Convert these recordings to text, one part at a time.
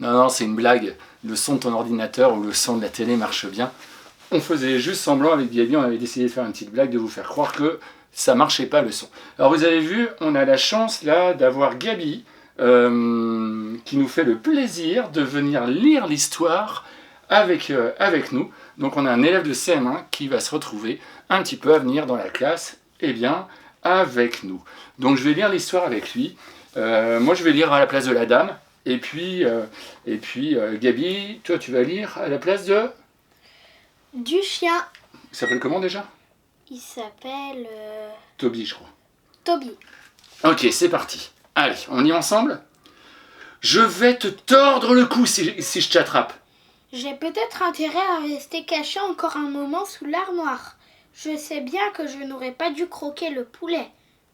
Non, non, c'est une blague. Le son de ton ordinateur ou le son de la télé marche bien. On faisait juste semblant avec Gabi, on avait décidé de faire une petite blague, de vous faire croire que ça marchait pas le son. Alors vous avez vu, on a la chance là d'avoir Gabi qui nous fait le plaisir de venir lire l'histoire avec nous. Donc on a un élève de CM1 qui va se retrouver un petit peu à venir dans la classe, eh bien, avec nous. Donc je vais lire l'histoire avec lui. Moi je vais lire à la place de la dame. Et puis Gabi, toi tu vas lire à la place de... Du chien. Il s'appelle comment déjà? Il s'appelle... Toby, je crois. Toby. Ok, c'est parti. Allez, on y est ensemble? Je vais te tordre le cou si je t'attrape. J'ai peut-être intérêt à rester caché encore un moment sous l'armoire. Je sais bien que je n'aurais pas dû croquer le poulet.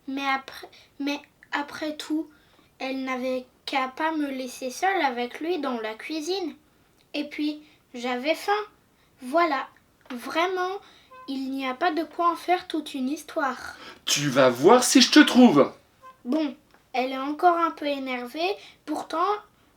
Mais après tout, elle n'avait qu'à pas me laisser seule avec lui dans la cuisine. Et puis, j'avais faim. Voilà, vraiment, il n'y a pas de quoi en faire toute une histoire. Tu vas voir si je te trouve. Bon, elle est encore un peu énervée, pourtant,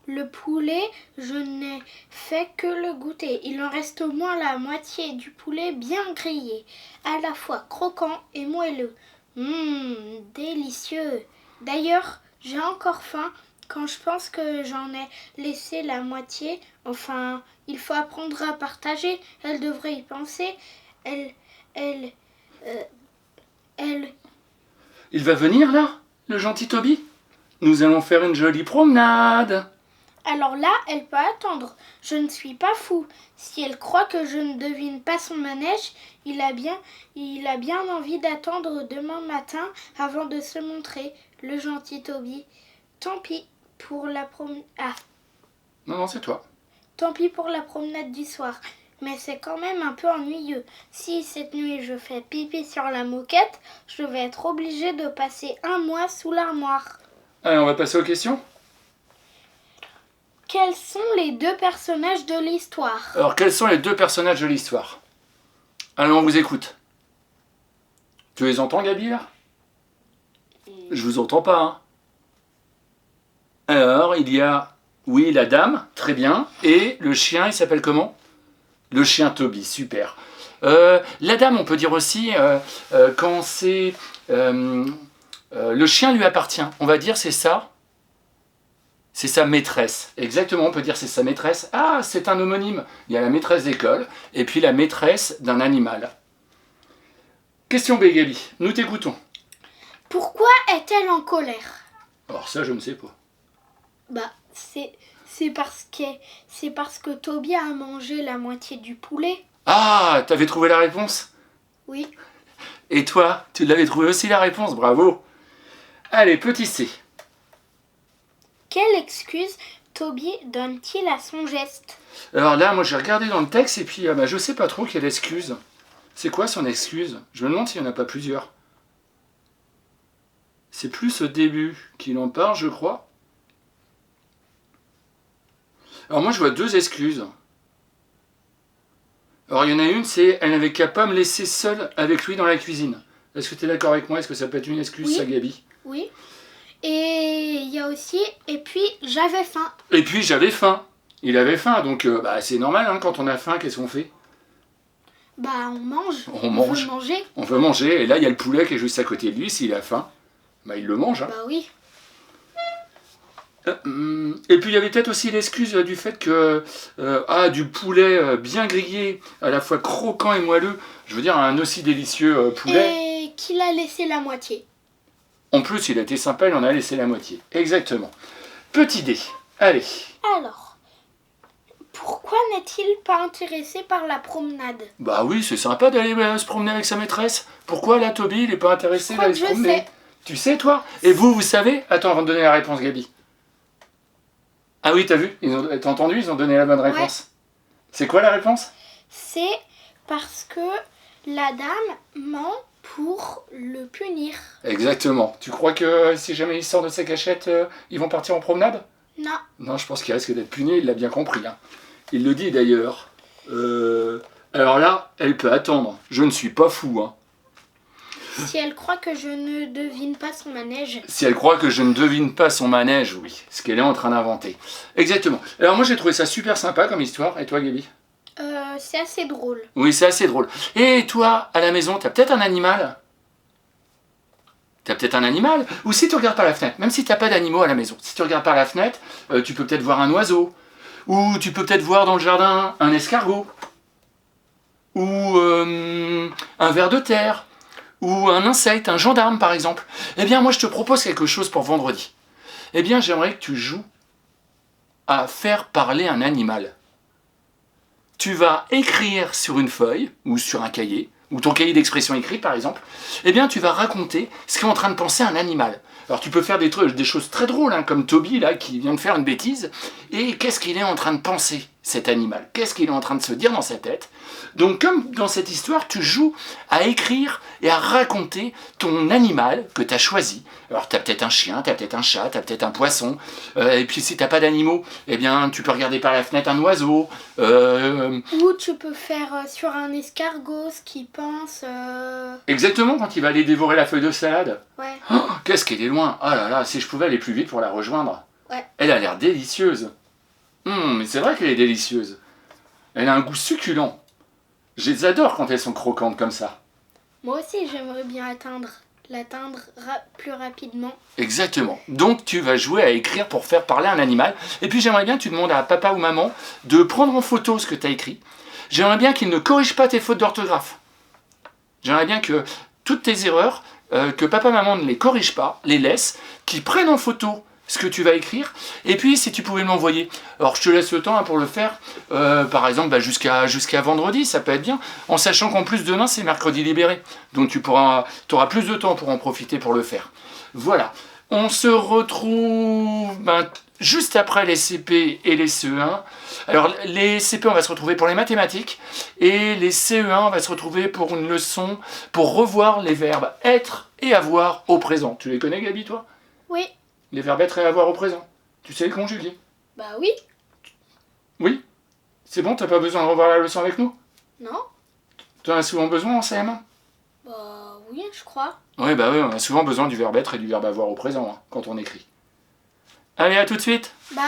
le poulet, je n'ai fait que le goûter. Il en reste au moins la moitié du poulet bien grillé, à la fois croquant et moelleux. Délicieux. D'ailleurs, j'ai encore faim. Quand je pense que j'en ai laissé la moitié, enfin, il faut apprendre à partager. Elle devrait y penser. Elle... Il va venir là, le gentil Toby? Nous allons faire une jolie promenade. Alors là, elle peut attendre. Je ne suis pas fou. Si elle croit que je ne devine pas son manège, il a bien envie d'attendre demain matin avant de se montrer, le gentil Toby. Tant pis pour la promenade. Ah. Non, c'est toi. Tant pis pour la promenade du soir. Mais c'est quand même un peu ennuyeux. Si cette nuit je fais pipi sur la moquette, je vais être obligée de passer un mois sous l'armoire. Allez, on va passer aux questions. Quels sont les deux personnages de l'histoire? Alors, quels sont les deux personnages de l'histoire? Allez, on vous écoute. Tu les entends, Gabi, là? Je vous entends pas, hein. Alors, il y a, oui, la dame, très bien, et le chien, il s'appelle comment? Le chien Toby, super. La dame, on peut dire aussi, quand c'est... le chien lui appartient, on va dire c'est ça. C'est sa maîtresse. Exactement, on peut dire c'est sa maîtresse. Ah, c'est un homonyme. Il y a la maîtresse d'école, et puis la maîtresse d'un animal. Question B, Gabi, nous t'écoutons. Pourquoi est-elle en colère? Alors ça, je ne sais pas. Bah, c'est parce que Toby a mangé la moitié du poulet. Ah, t'avais trouvé la réponse? Oui. Et toi, tu l'avais trouvé aussi la réponse, bravo. Allez, petit C. Quelle excuse Toby donne-t-il à son geste? Alors là, moi j'ai regardé dans le texte et puis je sais pas trop quelle excuse. C'est quoi son excuse? Je me demande s'il n'y en a pas plusieurs. C'est plus au début qu'il en parle, je crois. Alors moi je vois deux excuses. Alors il y en a une, c'est elle n'avait qu'à pas me laisser seule avec lui dans la cuisine. Est-ce que tu es d'accord avec moi? Est-ce que ça peut être une excuse, oui. Ça, Gabi? Oui. Et il y a aussi, et puis j'avais faim. Et puis j'avais faim. Il avait faim, donc c'est normal, hein, quand on a faim, qu'est-ce qu'on fait? Bah on mange. On mange. veut manger. On veut manger, et là il y a le poulet qui est juste à côté de lui, s'il a faim, il le mange. Hein. Bah oui. Et puis il y avait peut-être aussi l'excuse du fait que du poulet bien grillé, à la fois croquant et moelleux, je veux dire un aussi délicieux poulet. Et qu'il a laissé la moitié. En plus il a été sympa, il en a laissé la moitié. Exactement. Petit dé. Allez. Alors, pourquoi n'est-il pas intéressé par la promenade? Bah oui, c'est sympa d'aller se promener avec sa maîtresse. Pourquoi là Toby il n'est pas intéressé d'aller se promener? Tu sais toi? Et vous savez? Attends avant de donner la réponse, Gabi. Ah oui, t'as vu? T'as entendu? Ils ont donné la bonne réponse. Ouais. C'est quoi la réponse? C'est parce que la dame ment pour le punir. Exactement. Tu crois que si jamais il sort de sa cachette, ils vont partir en promenade? Non. Non, je pense qu'il risque d'être puni, il l'a bien compris. Hein. Il le dit d'ailleurs. Alors là, elle peut attendre. Je ne suis pas fou. Hein. Si elle croit que je ne devine pas son manège. Si elle croit que je ne devine pas son manège, oui. Ce qu'elle est en train d'inventer. Exactement. Alors moi, j'ai trouvé ça super sympa comme histoire. Et toi, Gaby? C'est assez drôle. Oui, c'est assez drôle. Et toi, à la maison, t'as peut-être un animal? T'as peut-être un animal? Ou si tu regardes par la fenêtre, même si t'as pas d'animaux à la maison, si tu regardes par la fenêtre, tu peux peut-être voir un oiseau. Ou tu peux peut-être voir dans le jardin un escargot. Ou un ver de terre. Ou un insecte, un gendarme par exemple. Eh bien, moi, je te propose quelque chose pour vendredi. Eh bien, j'aimerais que tu joues à faire parler un animal. Tu vas écrire sur une feuille ou sur un cahier, ou ton cahier d'expression écrit par exemple, eh bien tu vas raconter ce qu'est en train de penser un animal. Alors tu peux faire des choses très drôles, hein, comme Toby là qui vient de faire une bêtise, et qu'est-ce qu'il est en train de penser, cet animal? Qu'est-ce qu'il est en train de se dire dans sa tête? Donc comme dans cette histoire, tu joues à écrire et à raconter ton animal que tu as choisi. Alors tu as peut-être un chien, tu as peut-être un chat, tu as peut-être un poisson, et puis si tu n'as pas d'animaux, eh bien tu peux regarder par la fenêtre un oiseau. Ou tu peux faire sur un escargot ce qu'il pense. Exactement, quand il va aller dévorer la feuille de salade. Ouais. Oh, qu'est-ce qu'elle est loin! Oh là là, si je pouvais aller plus vite pour la rejoindre. Ouais. Elle a l'air délicieuse. Mais c'est vrai qu'elle est délicieuse. Elle a un goût succulent. Je les adore quand elles sont croquantes comme ça. Moi aussi, j'aimerais bien l'atteindre plus rapidement. Exactement. Donc tu vas jouer à écrire pour faire parler un animal. Et puis j'aimerais bien que tu demandes à papa ou maman de prendre en photo ce que tu as écrit. J'aimerais bien qu'ils ne corrigent pas tes fautes d'orthographe. J'aimerais bien que toutes tes erreurs, que papa et maman ne les corrigent pas, les laissent, qu'ils prennent en photo ce que tu vas écrire, et puis si tu pouvais m'envoyer. Alors je te laisse le temps pour le faire, par exemple jusqu'à vendredi, ça peut être bien, en sachant qu'en plus demain c'est mercredi libéré, donc tu auras plus de temps pour en profiter pour le faire. Voilà, on se retrouve juste après les CP et les CE1. Alors les CP on va se retrouver pour les mathématiques, et les CE1 on va se retrouver pour une leçon, pour revoir les verbes être et avoir au présent. Tu les connais Gaby toi? Oui. Les verbes être et avoir au présent. Tu sais les conjuguer? Bah oui. Oui? C'est bon, t'as pas besoin de revoir la leçon avec nous? Non. T'en as souvent besoin en CM1? Bah oui, je crois. Oui, bah oui, on a souvent besoin du verbe être et du verbe avoir au présent, hein, quand on écrit. Allez, à tout de suite! Bah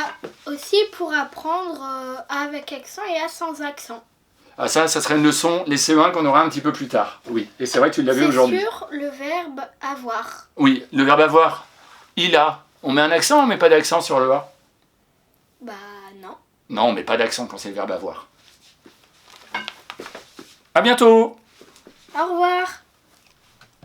aussi pour apprendre avec accent et à sans accent. Ah ça serait une leçon, les CE1 qu'on aura un petit peu plus tard. Oui, et c'est vrai que tu l'as vu aujourd'hui. C'est sur le verbe avoir. Oui, le verbe avoir. Il a. On met un accent, on met pas d'accent sur le A? Bah non. Non, on met pas d'accent quand c'est le verbe avoir. À bientôt! Au revoir.